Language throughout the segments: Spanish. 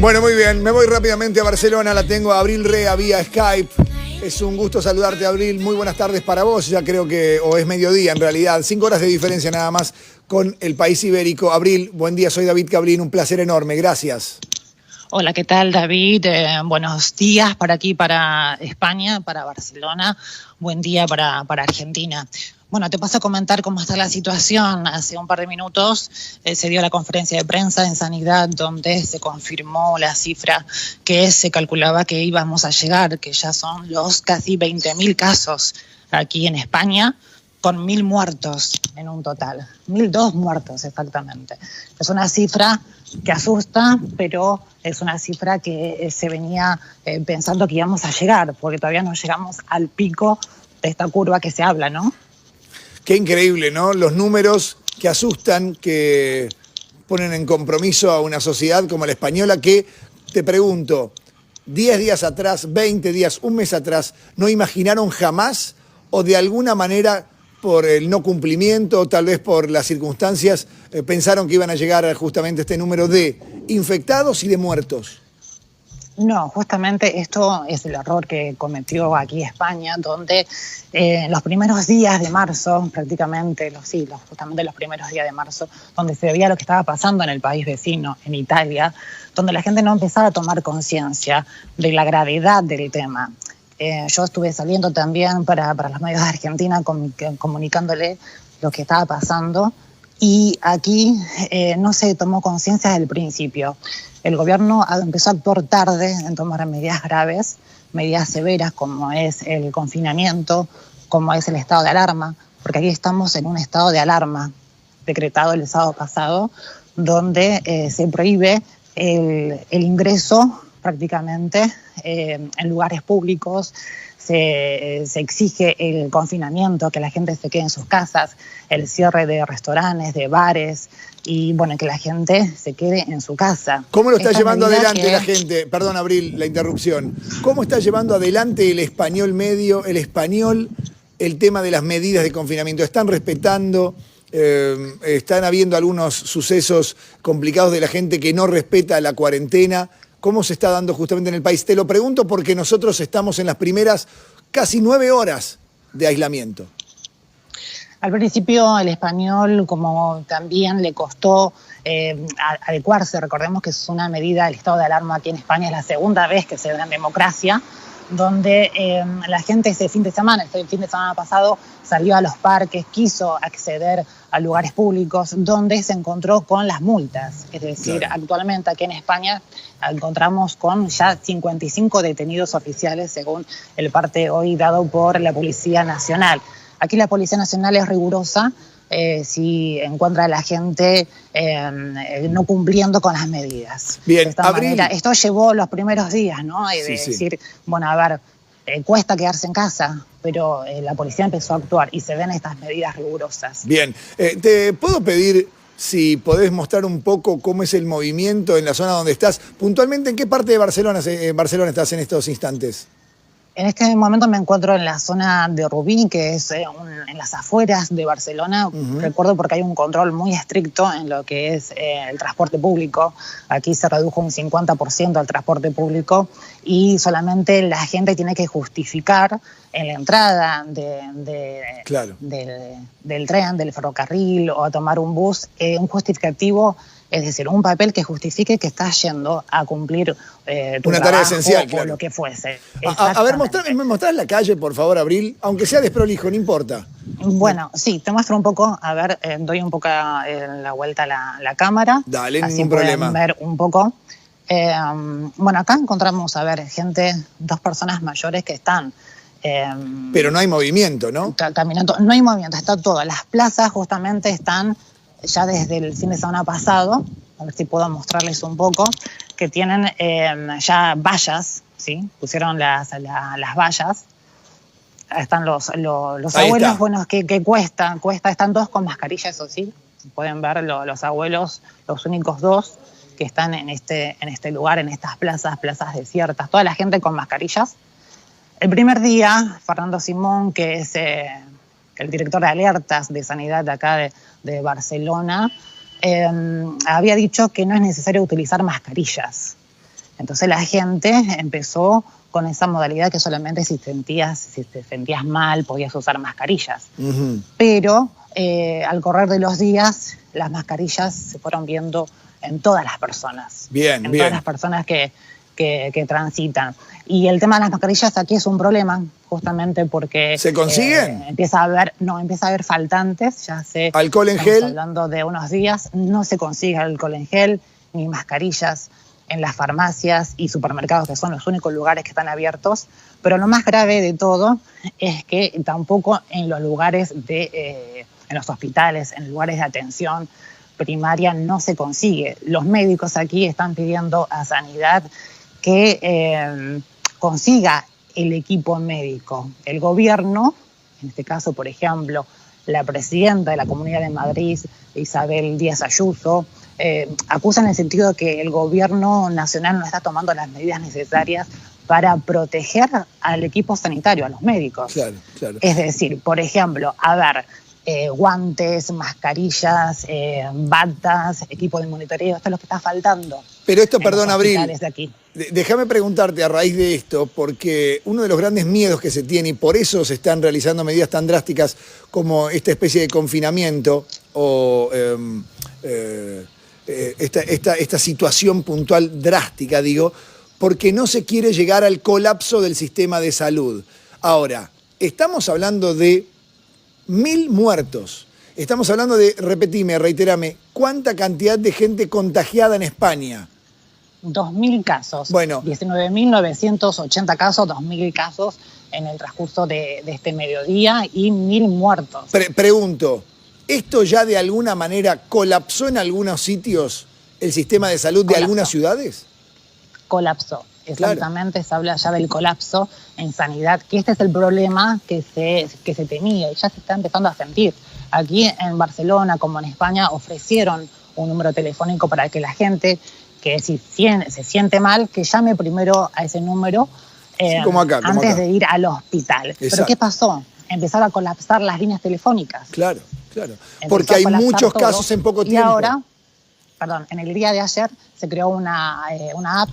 Bueno, muy bien. Me voy rápidamente a Barcelona. La tengo a Abril Rea vía Skype. Es un gusto saludarte, Abril. Muy buenas tardes para vos. Ya creo que, o es mediodía en realidad. 5 horas de diferencia nada más con el país ibérico. Abril, buen día. Soy David Cablín. Un placer enorme. Gracias. Hola, ¿qué tal, David? Buenos días para aquí, para España, para Barcelona. Buen día para Argentina. Bueno, te paso a comentar cómo está la situación. Hace un par de minutos se dio la conferencia de prensa en Sanidad donde se confirmó la cifra que se calculaba que íbamos a llegar, que ya son los casi 20.000 casos aquí en España, con 1.000 muertos en un total. 1.002 muertos exactamente. Es una cifra que asusta, pero es una cifra que se venía pensando que íbamos a llegar, porque todavía no llegamos al pico de esta curva que se habla, ¿no? Qué increíble, ¿no? Los números que asustan, que ponen en compromiso a una sociedad como la española que, te pregunto, 10 días atrás, 20 días, un mes atrás, ¿no imaginaron jamás o de alguna manera por el no cumplimiento o tal vez por las circunstancias pensaron que iban a llegar justamente a este número de infectados y de muertos? No, justamente esto es el error que cometió aquí España, donde los primeros días de marzo, prácticamente, justamente los primeros días de marzo, donde se veía lo que estaba pasando en el país vecino, en Italia, donde la gente no empezaba a tomar conciencia de la gravedad del tema. Yo estuve saliendo también para los medios de Argentina comunicándole lo que estaba pasando y aquí no se tomó conciencia desde el principio. El gobierno empezó a actuar tarde en tomar medidas graves, medidas severas como es el confinamiento, como es el estado de alarma, porque aquí estamos en un estado de alarma decretado el sábado pasado, donde se prohíbe el ingreso prácticamente en lugares públicos, se exige el confinamiento, que la gente se quede en sus casas, el cierre de restaurantes, de bares y bueno, que la gente se quede en su casa. ¿Cómo lo está llevando adelante la gente? Perdón, Abril, la interrupción. ¿Cómo está llevando adelante el español medio, el español, el tema de las medidas de confinamiento? ¿Están respetando? ¿Están habiendo algunos sucesos complicados de la gente que no respeta la cuarentena? ¿Cómo se está dando justamente en el país? Te lo pregunto porque nosotros estamos en las primeras casi 9 horas de aislamiento. Al principio el español, como también le costó adecuarse, recordemos que es una medida del estado de alarma aquí en España, es la segunda vez que se da en democracia, donde la gente este fin de semana pasado, salió a los parques, quiso acceder a lugares públicos, donde se encontró con las multas. Es decir, claro, actualmente aquí en España encontramos con ya 55 detenidos oficiales, según el parte hoy dado por la Policía Nacional. Aquí la Policía Nacional es rigurosa si encuentra a la gente no cumpliendo con las medidas. Bien, de esta manera, esto llevó los primeros días, ¿no? Decir, bueno, a ver, cuesta quedarse en casa, pero la policía empezó a actuar y se ven estas medidas rigurosas. Bien, te puedo pedir si podés mostrar un poco cómo es el movimiento en la zona donde estás. Puntualmente, ¿en qué parte de Barcelona estás en estos instantes? En este momento me encuentro en la zona de Rubí, que es en las afueras de Barcelona. Recuerdo porque hay un control muy estricto en lo que es el transporte público. Aquí se redujo un 50% al transporte público y solamente la gente tiene que justificar en la entrada claro, del tren, del ferrocarril o a tomar un bus, un justificativo. Es decir, un papel que justifique que estás yendo a cumplir tu una tarea esencial, claro, o lo que fuese. A ver, ¿me mostrás la calle, por favor, Abril? Aunque sea desprolijo, no importa. Bueno, sí, te muestro un poco. A ver, doy un poco la vuelta a la cámara. Dale, así ningún problema. Ver un poco. Bueno, acá encontramos, a ver, dos personas mayores que están... pero no hay movimiento, ¿no? Caminando, no hay movimiento, está todo. Las plazas justamente están... ya desde el fin de semana pasado, a ver si puedo mostrarles un poco, que tienen ya vallas, ¿sí? Pusieron las vallas. Están los abuelos, bueno, que cuesta, están todos con mascarilla, eso sí. Pueden ver los abuelos, los únicos dos que están en este lugar, en estas plazas desiertas, toda la gente con mascarillas. El primer día, Fernando Simón, que es el director de alertas de sanidad de acá de Barcelona, había dicho que no es necesario utilizar mascarillas. Entonces la gente empezó con esa modalidad que solamente si te sentías mal podías usar mascarillas. Pero al correr de los días las mascarillas se fueron viendo en todas las personas. Bien. Todas las personas que transitan. Y el tema de las mascarillas aquí es un problema, justamente porque... ¿Se consiguen? Empieza a haber faltantes, ya sé. ¿Alcohol en gel? Hablando de unos días, no se consigue alcohol en gel ni mascarillas en las farmacias y supermercados, que son los únicos lugares que están abiertos. Pero lo más grave de todo es que tampoco en los lugares en los hospitales, en lugares de atención primaria no se consigue. Los médicos aquí están pidiendo a Sanidad que consiga el equipo médico. El gobierno, en este caso, por ejemplo, la presidenta de la Comunidad de Madrid, Isabel Díaz Ayuso, acusan en el sentido de que el gobierno nacional no está tomando las medidas necesarias para proteger al equipo sanitario, a los médicos. Claro. Es decir, por ejemplo, guantes, mascarillas, batas, equipo de monitoreo, esto es lo que está faltando. Pero esto, perdón, Abril, de aquí. Déjame preguntarte a raíz de esto, porque uno de los grandes miedos que se tiene, y por eso se están realizando medidas tan drásticas como esta especie de confinamiento o esta situación puntual drástica, digo, porque no se quiere llegar al colapso del sistema de salud. Ahora, estamos hablando de 1000 muertos. Estamos hablando de, reitérame, ¿cuánta cantidad de gente contagiada en España? 2.000 casos. Bueno. 19.980 casos, 2.000 casos en el transcurso de este mediodía y 1.000 muertos. Pregunto, ¿esto ya de alguna manera colapsó en algunos sitios el sistema de salud de algunas ciudades? Colapsó. Exactamente, claro. Se habla ya del colapso en sanidad, que este es el problema que se temía y ya se está empezando a sentir. Aquí en Barcelona, como en España, ofrecieron un número telefónico para que la gente que si se siente mal, que llame primero a ese número antes de ir al hospital. Exacto. ¿Pero qué pasó? Empezaron a colapsar las líneas telefónicas. Claro. Porque hay muchos casos en poco tiempo. Y ahora, en el día de ayer se creó una app,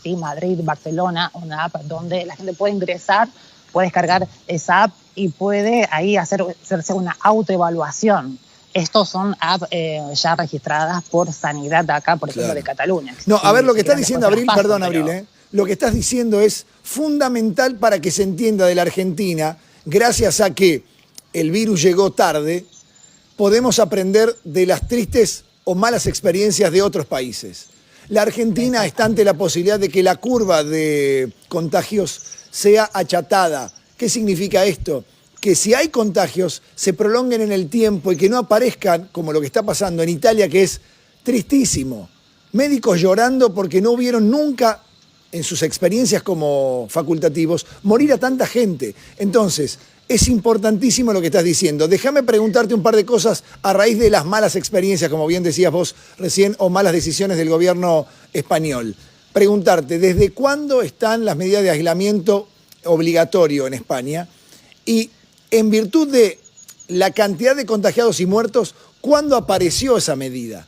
¿sí? Madrid, Barcelona, una app donde la gente puede ingresar, puede descargar esa app y puede ahí hacerse una autoevaluación. Estos son apps ya registradas por Sanidad de acá, por ejemplo, de Cataluña. No, a ver, lo que estás diciendo, Abril, perdón, Abril, lo que estás diciendo es fundamental para que se entienda de la Argentina, gracias a que el virus llegó tarde, podemos aprender de las tristes o malas experiencias de otros países. La Argentina está ante la posibilidad de que la curva de contagios sea achatada. ¿Qué significa esto? Que si hay contagios, se prolonguen en el tiempo y que no aparezcan, como lo que está pasando en Italia, que es tristísimo. Médicos llorando porque no vieron nunca, en sus experiencias como facultativos, morir a tanta gente. Entonces, es importantísimo lo que estás diciendo. Déjame preguntarte un par de cosas a raíz de las malas experiencias, como bien decías vos recién, o malas decisiones del gobierno español. Preguntarte, ¿desde cuándo están las medidas de aislamiento obligatorio en España? Y en virtud de la cantidad de contagiados y muertos, ¿cuándo apareció esa medida?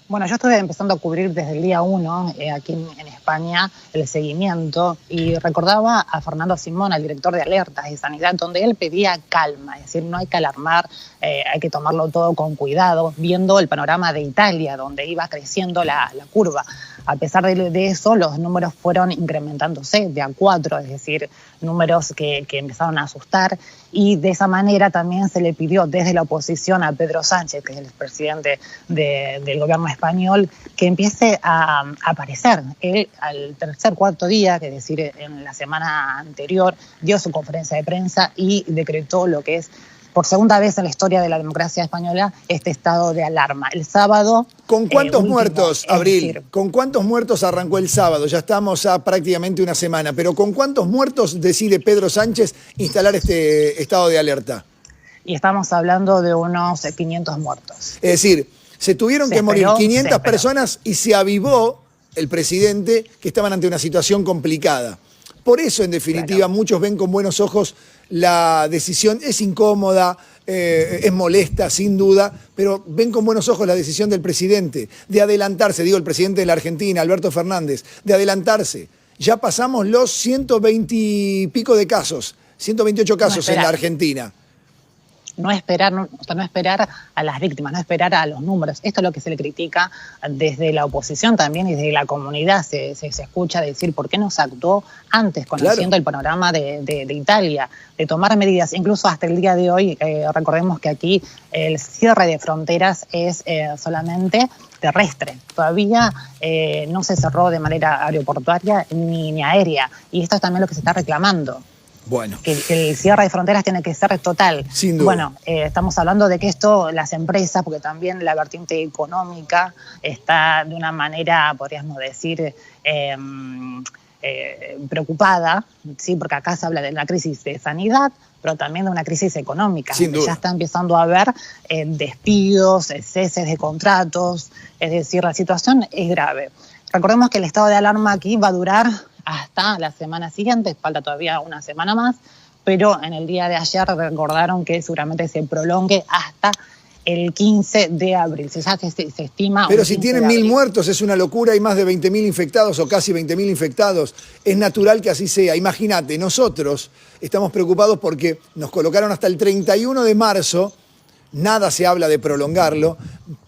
Bueno, yo estuve empezando a cubrir desde el día 1 aquí en España el seguimiento y recordaba a Fernando Simón, al director de alertas de sanidad, donde él pedía calma, es decir, no hay que alarmar, hay que tomarlo todo con cuidado, viendo el panorama de Italia, donde iba creciendo la curva. A pesar de eso, los números fueron incrementándose de a 4, es decir, números que empezaron a asustar, y de esa manera también se le pidió desde la oposición a Pedro Sánchez, que es el presidente del gobierno español, que empiece a aparecer. Él, al cuarto día, que es decir, en la semana anterior, dio su conferencia de prensa y decretó lo que es, por segunda vez en la historia de la democracia española, este estado de alarma. El sábado... ¿Con cuántos muertos, Abril? ¿Con cuántos muertos arrancó el sábado? Ya estamos a prácticamente una semana, pero ¿con cuántos muertos decide Pedro Sánchez instalar este estado de alerta? Y estamos hablando de unos 500 muertos. Es decir, se tuvieron que morir 500 personas y se avivó el presidente que estaban ante una situación complicada. Por eso, en definitiva, muchos ven con buenos ojos la decisión. Es incómoda, es molesta, sin duda, pero ven con buenos ojos la decisión del presidente de adelantarse, digo, el presidente de la Argentina, Alberto Fernández, de adelantarse. Ya pasamos los 120 y pico de casos, 128 casos en la Argentina. No esperar a las víctimas, no esperar a los números. Esto es lo que se le critica desde la oposición también y desde la comunidad. Se escucha decir por qué no se actuó antes, conociendo el panorama de Italia, de tomar medidas. Incluso hasta el día de hoy, recordemos que aquí el cierre de fronteras es solamente terrestre. Todavía no se cerró de manera aeroportuaria ni aérea. Y esto es también lo que se está reclamando. Bueno. Que el cierre de fronteras tiene que ser total. Sin duda. Bueno, estamos hablando de que esto, las empresas, porque también la vertiente económica está de una manera, podríamos decir, preocupada, ¿sí? Porque acá se habla de una crisis de sanidad, pero también de una crisis económica. Sin duda. Ya está empezando a haber despidos, ceses de contratos, es decir, la situación es grave. Recordemos que el estado de alarma aquí va a durar hasta la semana siguiente, falta todavía una semana más, pero en el día de ayer recordaron que seguramente se prolongue hasta el 15 de abril. Se estima. Pero si tienen 1.000 muertos, es una locura, hay más de 20.000 infectados o casi 20.000 infectados. Es natural que así sea. Imagínate, nosotros estamos preocupados porque nos colocaron hasta el 31 de marzo, nada se habla de prolongarlo,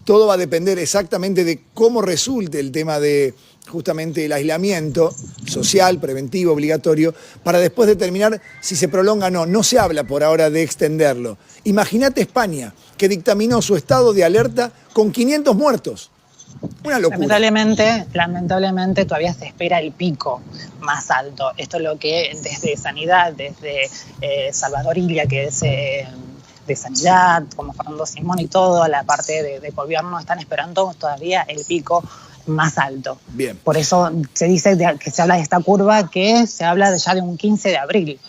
todo va a depender exactamente de cómo resulte el tema de justamente el aislamiento social, preventivo, obligatorio, para después determinar si se prolonga o no. No se habla por ahora de extenderlo. Imagínate España, que dictaminó su estado de alerta con 500 muertos. Una locura. Lamentablemente todavía se espera el pico más alto. Esto es lo que desde Sanidad, desde Salvador Illa, que es de Sanidad, como Fernando Simón y toda la parte de gobierno, están esperando todavía el pico más alto. Bien. Por eso se dice que se habla de esta curva, que se habla ya de un 15 de abril,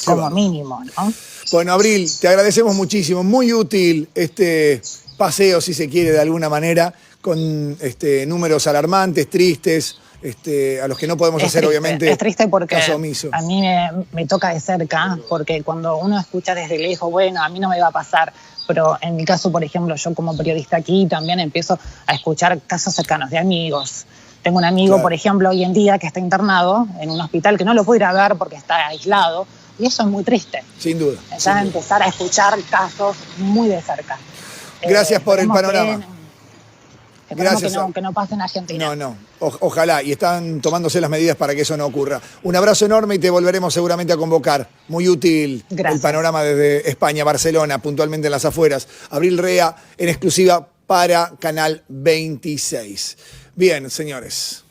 como mínimo, ¿no? Bueno, Abril, te agradecemos muchísimo. Muy útil este paseo, si se quiere, de alguna manera, con números alarmantes, tristes, a los que no podemos hacer, obviamente, es triste porque caso omiso. A mí me toca de cerca, porque cuando uno escucha desde lejos, bueno, a mí no me va a pasar, pero en mi caso, por ejemplo, yo como periodista aquí también empiezo a escuchar casos cercanos de amigos. Tengo un amigo, por ejemplo, hoy en día que está internado en un hospital que no lo puedo ir a ver porque está aislado, y eso es muy triste. Sin duda. Ya empezar a escuchar casos muy de cerca. Gracias por el panorama. Gracias. Que no pase en Argentina. No. Ojalá. Y están tomándose las medidas para que eso no ocurra. Un abrazo enorme y te volveremos seguramente a convocar. Muy útil el panorama desde España, Barcelona, puntualmente en las afueras. Abril Rea en exclusiva para Canal 26. Bien, señores.